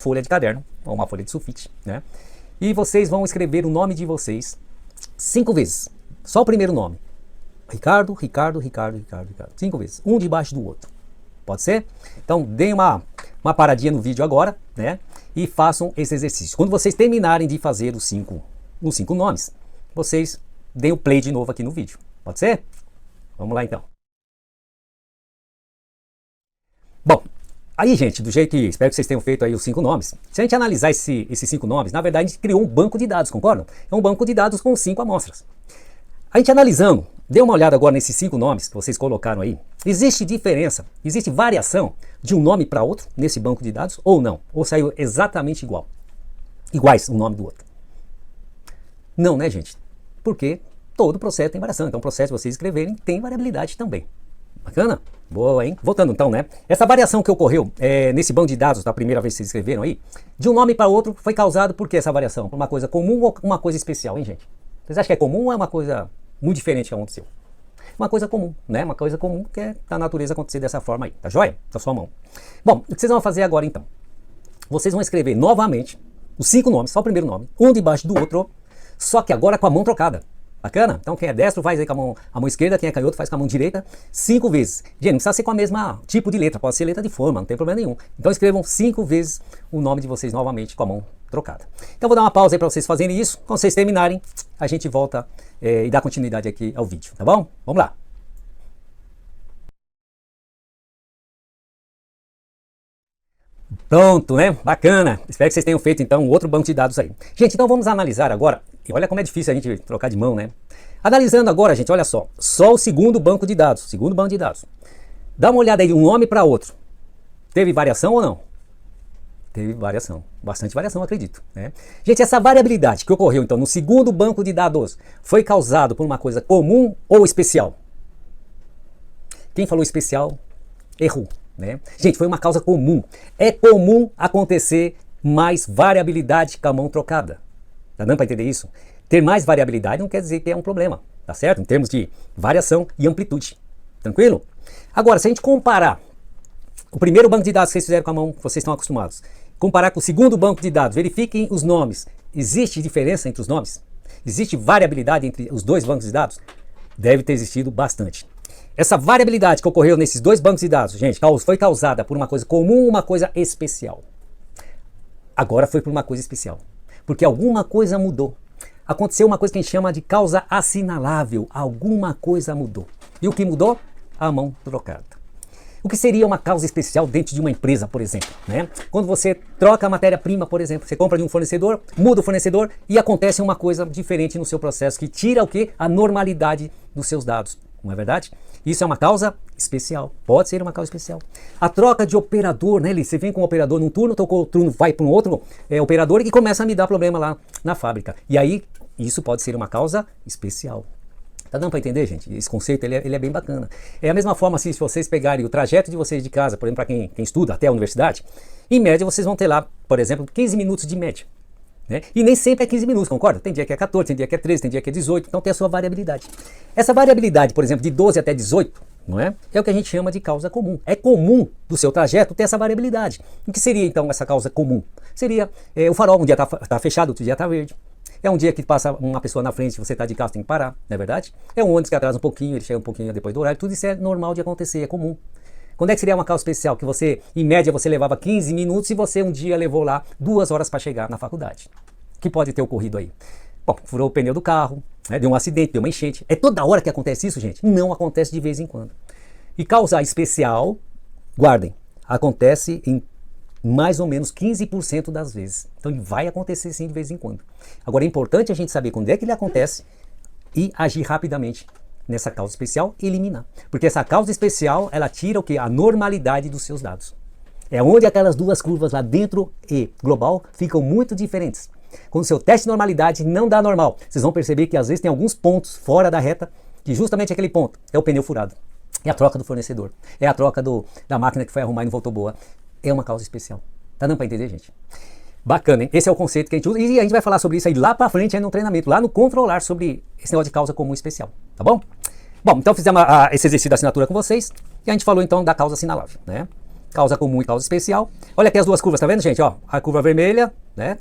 folha de caderno, ou uma folha de sulfite, né? E vocês vão escrever o nome de vocês 5 vezes. Só o primeiro nome. Ricardo, Ricardo, Ricardo, Ricardo, Ricardo. 5 vezes. Um debaixo do outro. Pode ser? Então, deem uma paradinha no vídeo agora, né? E façam esse exercício. Quando vocês terminarem de fazer os 5 nomes, vocês deem o play de novo aqui no vídeo. Pode ser? Vamos lá, então. Bom, aí, gente, do jeito que espero que vocês tenham feito aí os 5 nomes. Se a gente analisar esses 5 nomes, na verdade a gente criou um banco de dados, concordam? É um banco de dados com 5 amostras. A gente analisando, dê uma olhada agora nesses 5 nomes que vocês colocaram aí. Existe diferença, existe variação de um nome para outro nesse banco de dados ou não? Ou saiu exatamente iguais um nome do outro? Não, né, gente? Porque todo processo tem variação. Então o processo de vocês escreverem tem variabilidade também. Bacana? Boa, hein? Voltando então, né? Essa variação que ocorreu nesse banco de dados da primeira vez que vocês escreveram aí, de um nome para outro, foi causado por que essa variação? Por uma coisa comum ou uma coisa especial, hein, gente? Vocês acham que é comum ou é uma coisa muito diferente que aconteceu? Uma coisa comum, né? Uma coisa comum que é da natureza acontecer dessa forma aí, tá joia? Da sua mão. Bom, o que vocês vão fazer agora então? Vocês vão escrever novamente os 5 nomes, só o primeiro nome, um debaixo do outro, só que agora com a mão trocada. Bacana? Então quem é destro faz aí com a mão esquerda, quem é canhoto faz com a mão direita 5 vezes. Gente, não precisa ser com a mesma tipo de letra, pode ser letra de forma, não tem problema nenhum. Então escrevam 5 vezes o nome de vocês novamente com a mão trocada. Então vou dar uma pausa aí para vocês fazerem isso. Quando vocês terminarem, a gente volta e dá continuidade aqui ao vídeo, tá bom? Vamos lá. Pronto, né? Bacana. Espero que vocês tenham feito então um outro banco de dados aí. Gente, então vamos analisar agora. E olha como é difícil a gente trocar de mão, né? Analisando agora, gente, olha só. Só o segundo banco de dados. Segundo banco de dados. Dá uma olhada aí de um nome para outro. Teve variação ou não? Teve variação. Bastante variação, acredito, né? Gente, essa variabilidade que ocorreu então no segundo banco de dados foi causado por uma coisa comum ou especial? Quem falou especial errou, né? Gente, foi uma causa comum. É comum acontecer mais variabilidade com a mão trocada. Tá dando para entender isso? Ter mais variabilidade não quer dizer que é um problema, tá certo? Em termos de variação e amplitude. Tranquilo? Agora, se a gente comparar o primeiro banco de dados que vocês fizeram com a mão, que vocês estão acostumados, comparar com o segundo banco de dados, verifiquem os nomes. Existe diferença entre os nomes? Existe variabilidade entre os dois bancos de dados? Deve ter existido bastante. Essa variabilidade que ocorreu nesses dois bancos de dados, gente, foi causada por uma coisa comum ou uma coisa especial? Agora foi por uma coisa especial. Porque alguma coisa mudou. Aconteceu uma coisa que a gente chama de causa assinalável. Alguma coisa mudou. E o que mudou? A mão trocada. O que seria uma causa especial dentro de uma empresa, por exemplo, né? Quando você troca a matéria-prima, por exemplo, você compra de um fornecedor, muda o fornecedor e acontece uma coisa diferente no seu processo que tira o quê? A normalidade dos seus dados. Não é verdade? Isso é uma causa especial. Pode ser uma causa especial. A troca de operador, né? Você vem com um operador num turno, tocou o turno, vai para um outro operador e começa a me dar problema lá na fábrica. E aí, isso pode ser uma causa especial. Tá dando para entender, gente? Esse conceito ele é bem bacana. É a mesma forma assim, se vocês pegarem o trajeto de vocês de casa, por exemplo, para quem estuda até a universidade, em média vocês vão ter lá, por exemplo, 15 minutos de média. Né? E nem sempre é 15 minutos, concorda? Tem dia que é 14, tem dia que é 13, tem dia que é 18, então tem a sua variabilidade. Essa variabilidade, por exemplo, de 12 até 18, não é? É o que a gente chama de causa comum. É comum do seu trajeto ter essa variabilidade. O que seria então essa causa comum? Seria o farol, um dia está fechado, outro dia está verde. É um dia que passa uma pessoa na frente, você está de carro, tem que parar, não é verdade? É um ônibus que atrasa um pouquinho, ele chega um pouquinho depois do horário, tudo isso é normal de acontecer, é comum. Quando é que seria uma causa especial? Que você, em média, você levava 15 minutos e você um dia levou lá 2 horas para chegar na faculdade. O que pode ter ocorrido aí? Bom, furou o pneu do carro, né? Deu um acidente, deu uma enchente. É toda hora que acontece isso, gente? Não acontece de vez em quando. E causa especial, guardem, acontece em mais ou menos 15% das vezes. Então ele vai acontecer sim de vez em quando. Agora é importante a gente saber quando é que ele acontece e agir rapidamente nessa causa especial e eliminar. Porque essa causa especial, ela tira o quê? A normalidade dos seus dados. É onde aquelas duas curvas lá dentro e global ficam muito diferentes. Quando o seu teste de normalidade não dá normal, vocês vão perceber que às vezes tem alguns pontos fora da reta, que justamente aquele ponto é o pneu furado. É a troca do fornecedor. É a troca da máquina que foi arrumar e não voltou boa. É uma causa especial. Tá dando para entender, gente? Bacana, hein? Esse é o conceito que a gente usa. E a gente vai falar sobre isso aí lá para frente, aí no treinamento, lá no controlar, sobre esse negócio de causa comum especial. Tá bom? Bom, então fizemos esse exercício da assinatura com vocês. E a gente falou então da causa assinalável, né? causa comum e causa especial. Olha aqui as duas curvas, tá vendo, gente? Ó, a curva vermelha, né?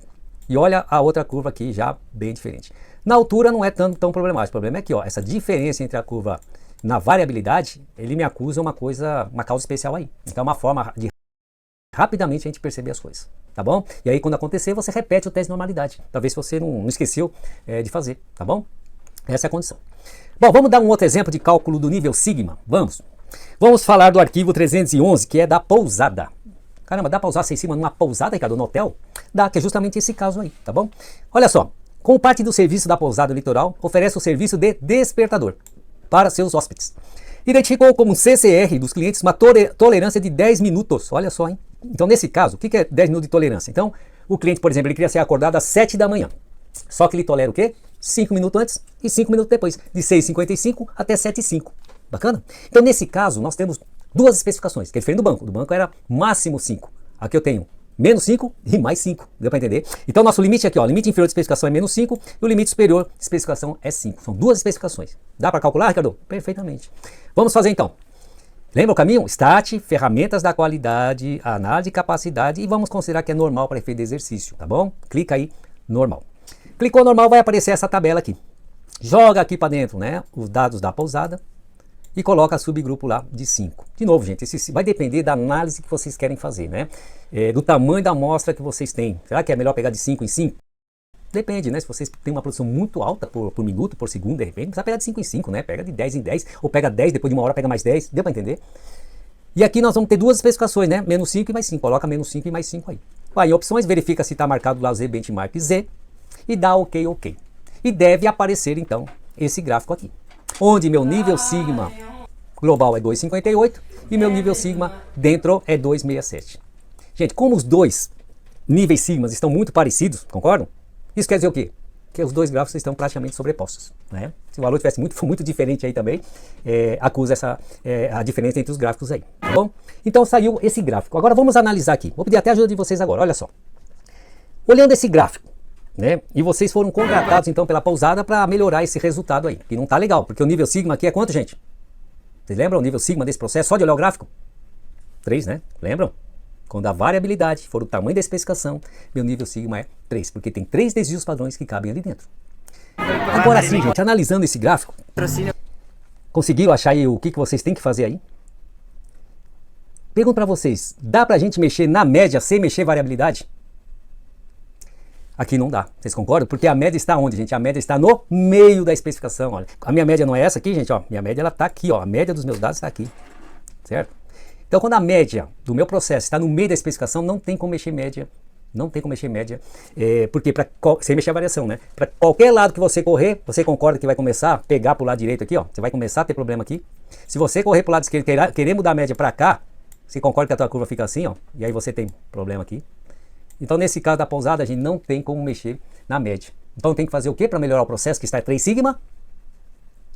E olha a outra curva aqui, já bem diferente. Na altura não é tão problemático. O problema é que, ó, essa diferença entre a curva na variabilidade, ele me acusa uma causa especial aí. Então é uma forma de rapidamente a gente perceber as coisas, tá bom? E aí quando acontecer, você repete o teste de normalidade, talvez você não esqueceu de fazer, tá bom? Essa é a condição. Bom, vamos dar um outro exemplo de cálculo do nível sigma, vamos falar do arquivo 311, que é da pousada. Caramba, dá para usar 6 sigma numa pousada, Ricardo, no hotel? Dá, que é justamente esse caso aí, tá bom? Olha só, como parte do serviço da pousada litoral, oferece o serviço de despertador para seus hóspedes. Identificou como CCR dos clientes uma tolerância de 10 minutos, olha só, hein? Então, nesse caso, o que é 10 minutos de tolerância? Então, o cliente, por exemplo, ele queria ser acordado às 7 da manhã. Só que ele tolera o quê? 5 minutos antes e 5 minutos depois, de 6h55 até 7h05. Bacana? Então, nesse caso, nós temos duas especificações, que é diferente do banco. Do banco era máximo 5. Aqui eu tenho menos 5 e mais 5. Deu para entender? Então, nosso limite aqui, ó, limite inferior de especificação é menos 5 e o limite superior de especificação é 5. São duas especificações. Dá para calcular, Ricardo? Perfeitamente. Vamos fazer então. Lembra o caminho? Start, ferramentas da qualidade, análise de capacidade e vamos considerar que é normal para efeito de exercício, tá bom? Clica aí, normal. Clicou normal, vai aparecer essa tabela aqui. Joga aqui para dentro, né, os dados da pousada e coloca subgrupo lá de 5. De novo, gente, esse vai depender da análise que vocês querem fazer, né? Do tamanho da amostra que vocês têm. Será que é melhor pegar de 5 em 5? Depende, né? Se vocês têm uma produção muito alta por minuto, por segundo, de repente, não precisa pegar de 5 em 5, né? Pega de 10 em 10, ou pega 10, depois de uma hora pega mais 10, deu para entender? E aqui nós vamos ter duas especificações, né? Menos 5 e mais 5, coloca menos 5 e mais 5 aí. Aí, em opções, verifica se está marcado lá Z Benchmark Z e dá OK. E deve aparecer, então, esse gráfico aqui, onde meu nível sigma global é 2,58 e meu nível sigma dentro é 2,67. Gente, como os dois níveis sigmas estão muito parecidos, concordam? Isso quer dizer o quê? Que os dois gráficos estão praticamente sobrepostos, né? Se o valor tivesse muito diferente aí também, acusa a diferença entre os gráficos aí, tá bom? Então saiu esse gráfico. Agora vamos analisar aqui. Vou pedir até a ajuda de vocês agora, olha só. Olhando esse gráfico, né? E vocês foram contratados então pela pousada para melhorar esse resultado aí, que não tá legal, porque o nível sigma aqui é quanto, gente? Vocês lembram o nível sigma desse processo? Só de olhar o gráfico? 3, né? Lembram? Quando a variabilidade for o tamanho da especificação, meu nível sigma é 3, porque tem 3 desvios padrões que cabem ali dentro. Agora sim, gente, analisando esse gráfico, conseguiram achar aí o que vocês têm que fazer aí? Pergunto para vocês, dá pra gente mexer na média sem mexer variabilidade? Aqui não dá, vocês concordam? Porque a média está onde, gente? A média está no meio da especificação, olha. A minha média não é essa aqui, gente, ó. Minha média ela tá aqui, ó. A média dos meus dados está aqui, certo? Então, quando a média do meu processo está no meio da especificação, não tem como mexer média. Não tem como mexer média, porque sem mexer a variação, né? Para qualquer lado que você correr, você concorda que vai começar a pegar para o lado direito aqui, ó. Você vai começar a ter problema aqui. Se você correr para o lado esquerdo, querer mudar a média para cá, você concorda que a tua curva fica assim, ó. E aí você tem problema aqui. Então, nesse caso da pousada, a gente não tem como mexer na média. Então, tem que fazer o quê para melhorar o processo que está em 3 sigma?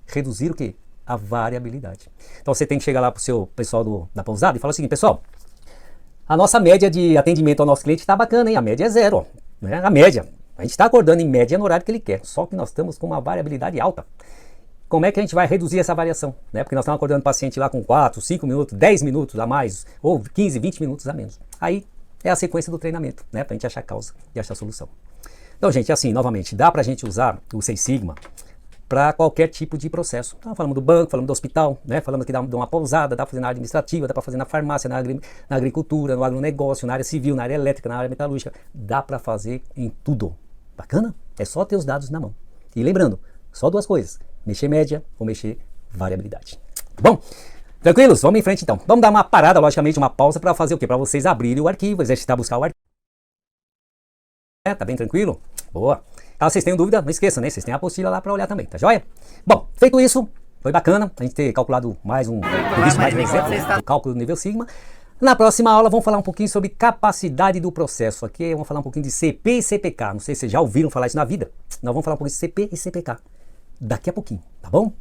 Reduzir o quê? A variabilidade. Então você tem que chegar lá para o seu pessoal da pousada e falar o seguinte, pessoal, a nossa média de atendimento ao nosso cliente está bacana, hein? A média é 0, ó, né? A média, a gente está acordando em média no horário que ele quer, só que nós estamos com uma variabilidade alta. Como é que a gente vai reduzir essa variação, né? Porque nós estamos acordando o paciente lá com 4, 5 minutos, 10 minutos a mais, ou 15, 20 minutos a menos. Aí é a sequência do treinamento, né? Para a gente achar a causa e achar a solução. Então, gente, assim, novamente, dá para a gente usar o 6 sigma para qualquer tipo de processo. Então, falamos do banco, falamos do hospital, né? Falamos aqui de uma pousada, dá para fazer na área administrativa, dá para fazer na farmácia, na agricultura, no agronegócio, na área civil, na área elétrica, na área metalúrgica. Dá para fazer em tudo. Bacana? É só ter os dados na mão. E lembrando, só duas coisas. Mexer média ou mexer variabilidade. Bom, tranquilos? Vamos em frente então. Vamos dar uma parada, logicamente, uma pausa para fazer o quê? Para vocês abrirem o arquivo, exercitar, buscar o arquivo. Tá bem tranquilo? Boa. Caso vocês tenham dúvida, não esqueçam, né? Vocês têm a apostila lá para olhar também, tá joia? Bom, feito isso, foi bacana a gente ter calculado mais um exemplo do cálculo do nível sigma. Na próxima aula vamos falar um pouquinho sobre capacidade do processo. Aqui vamos falar um pouquinho de CP e CPK. Não sei se vocês já ouviram falar isso na vida. Nós vamos falar um pouquinho de CP e CPK daqui a pouquinho, tá bom?